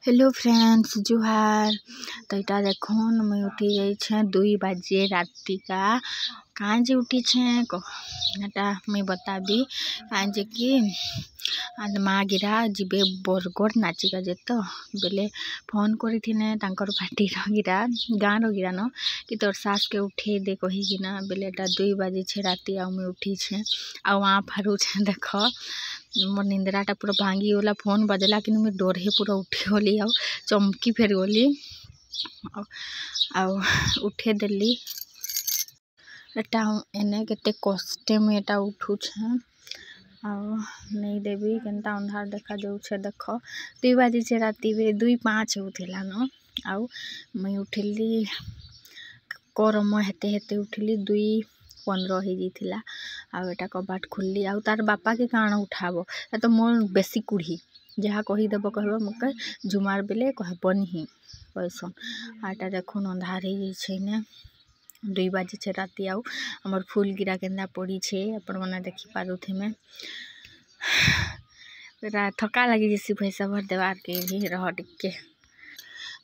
Hello friends जुहार। तो इटा देखुन मुई उठी जाइए 2 बजे राति का कहाँ जे उठी छेटा मुई बताबी कहाँ जे कि माँ गिरा जीवे बरगढ़ नाचिका जे तो बेले फोन करी पार्टी गिरा गाँ गिरा न कि तोर सास के उठे दे कहीकिना बेले 2 बजे छे राति आ मुई उठी छे आ वहाँ फारू छे देख मोर निंद्राटा पूरा भांगी गला फोन बजला कि मुझे डर हे पूरा उठी गली आ चमकी फेर गली उठे देली एटा एने केते कष्टे में एटा उठू छे नहीं देवी केनता अंधार देखा जाऊ छे देख 2 बजे छे राति 2:05 होथिला न आउ मुई उठिली करम हेते हेते उठिली 2:15 हो जाइथिला आउ एटा कबाट खुलली आउ तार बापा के काण उठाबो तो मोर बेसी कुढ़ी जहाँ कही देबो कहबो मके जुमार बेले कहबनी कैसन आटा देखुन अंधार हो जाइछे ने 2 बजे छे राति आउ हमर फूल गिरा केंदा पड़ी छे अपन मने देखि पारुथे में थका लगी जैसी पैसा भर देवार के भी रह टिके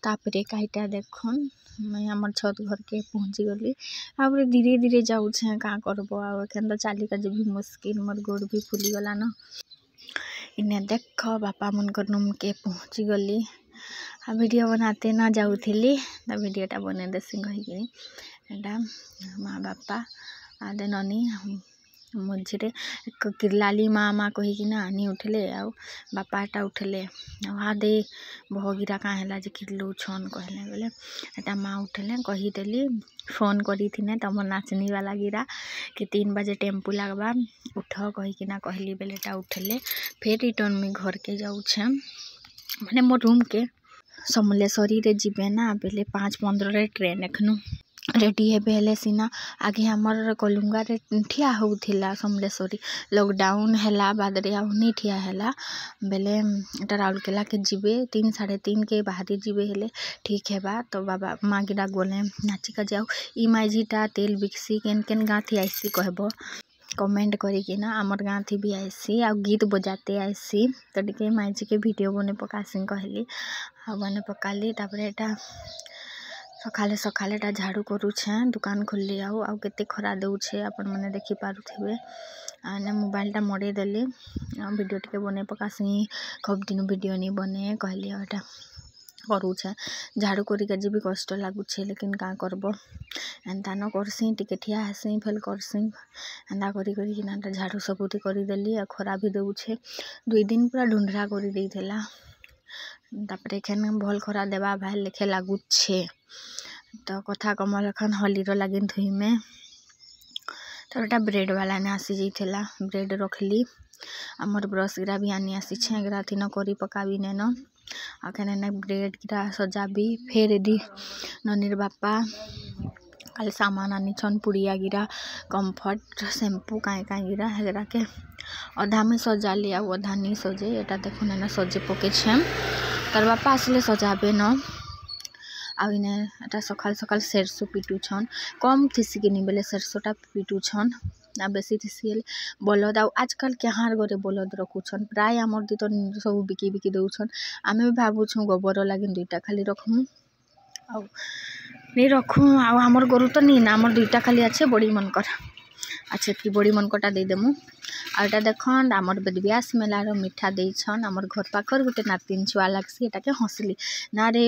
तापरे काईटा देखुन मैं हमर छत घर के पहुँची गली अब धीरे धीरे जाऊ छे का करबो आखन तो चाली का भी मुश्किल मोर गोड़ भी फुली गला न इन्हें देख बापा मन कर रूम के पहुँची गली आ वीडियो बनाते ना जाऊ थी तो वीडियोटा बने देसी कहीकि एटा माँ बापा आदे ननी मझे किरलाली माँ माँ कहीकिना आनी उठले आ बापाटा उठले आदे बहगिरा कहाँ जे किरलू छन कहले बोले एटा माँ उठले कहीदेली फोन करी थी तम नाचनी वाला गिरा कि 3 बजे टेम्पू लगवा उठ कहीकिना कहली बेलेटा उठले फिर रिटर्न में घर के जाऊ छे माने मोर रूम के समलेश्वरी रे जीवे ना बेले 5:15 ट्रेन एखनु रेडी है बेले सीना आगे हमर कलुंगा रे ठिया होउथिला समलेश्वरी लॉकडाउन हैला बाद रे आउनी ठिया हैला बेले एटा राउरकेला के जीवे 3-3:30 के बाहरी जीवे हेले ठीक है बा तो बाबा माँ गिरा गोले नाची का जाऊ ई माइझीटा तेल बिक्सी केन केन गाँथी आइसी कहबो कमेंट करी कि ना आमर गाँ थी भी आइसी आ गीत बजाते आइसी तो टिके माइझी के वीडियो बने पकासी कहली आ बने पकाली तापरे एटा सकाले सकाले झाड़ू करू छे दुकान खुलली आउ केते खरा दऊ छे अपन मने देखि पारुथिबे आने मोबाइलटा मरे देली वीडियो टिके बने पकासी खूब दिन वीडियो नहीं बने कहली एटा करू छे झाड़ू करी के भी कष्ट लागू छे लेकिन का करबो एंता न करसी टिके ठिया हसी फेल करसी एंता करी करी कि ना झाड़ू सबूती करी देली आ खरा भी दऊ छे 2 दिन पूरा ढुंढरा करी देइथिला तापरे एखन भल खरा देवा भाई लेखे लागू छे तो कथा कमल एखन हलीर लागिन धुई में तो एटा ब्रेड वाला ने आसी जाइथिला ब्रेड रखली आमर ब्रश गिरा भी आनी आसी छे गिरा थी न करी पकाबी ने न आखन ने ब्रेड गिरा सजाबी फेर दी ननीर बापा कल सामान आनी छन पुड़िया गिरा कम्फर्ट शैम्पू काए काए गिरा हेगरा के अधा में सजाली आ अधा नहीं सजे एटा देखुन ना सजे पके छे तार बापा आसले सजाबे न आने एटा सकाल सकाल सरसों पिटू छन कम थीसी के नहीं बेले सरसोटा पिटू छन आ बेसी थीसी बलद आजकल कहाँ घरे बलद रखु छन प्राय आमर दी तो सब बिकी बिकी दऊ छन आमे भी भावु छु गोबर लगे 2टा खाली रखमु आ नहीं रखू आमर गोरु तो नहीं ना आमर 2टा खाली अच्छे बड़ी मनकर अच्छे की बड़ी मनकटा दे देमु आटा देखन आमर बेदब्यास मेलार मिठा दे छन आमर घर पाखर गोटे नातिन छुआ लागसी एटा के हंसली ना रे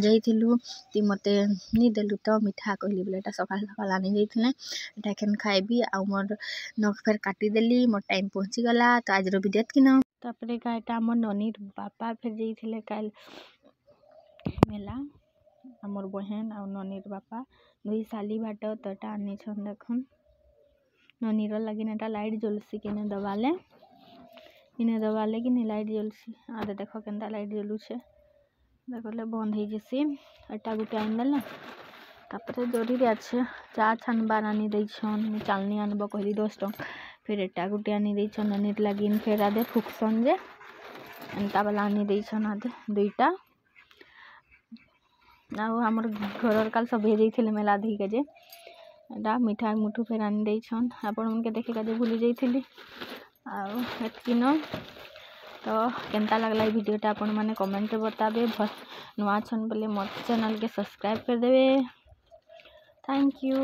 जाइथिलु ती मते नी देलु तो मिठा कहली बोले एटा सकाल सकाल आनी जाइथिले एटा एखन खाइबी आ मोर नख फेर काटी देली मोर टाइम पहुंची गला तो आज रो वीडियो कि न तापरे का एटा आमर ननीर बापा फेर जाइथिले काल मेला आमर बहन आ ननीर बापा 2 साली बाट तो एटा आनी छन देखन ननीर लगिन एटा लाइट जलसी केने दबाले कि नहीं लाइट जलसी आदे देखो केनता लाइट जलू छे देखले बंद हो जैसी एटा गुटे आन देल तापरे जोरी रे अच्छे चा छानबार आनी दे छन चालनी आनबो कहली 10 टंका फिर एटा गुटे आनी दे छन ननीर लगिन फिर आदे फुकसन जे एंता वाला आनी दे छन आदे 2टा आउ हमर घर काल सब भेज देइथिले मेला धी के जे एटा मिठाई मुठू फेर आनी दे छन आपण मन के देखे का जे भूली जाइथिली आउ एतकी न तो केनता लगला वीडियोटा आपण मैंने कमेंट बताबे नुआ छन बोले मत चैनल के सब्सक्राइब कर देवे। Thank you.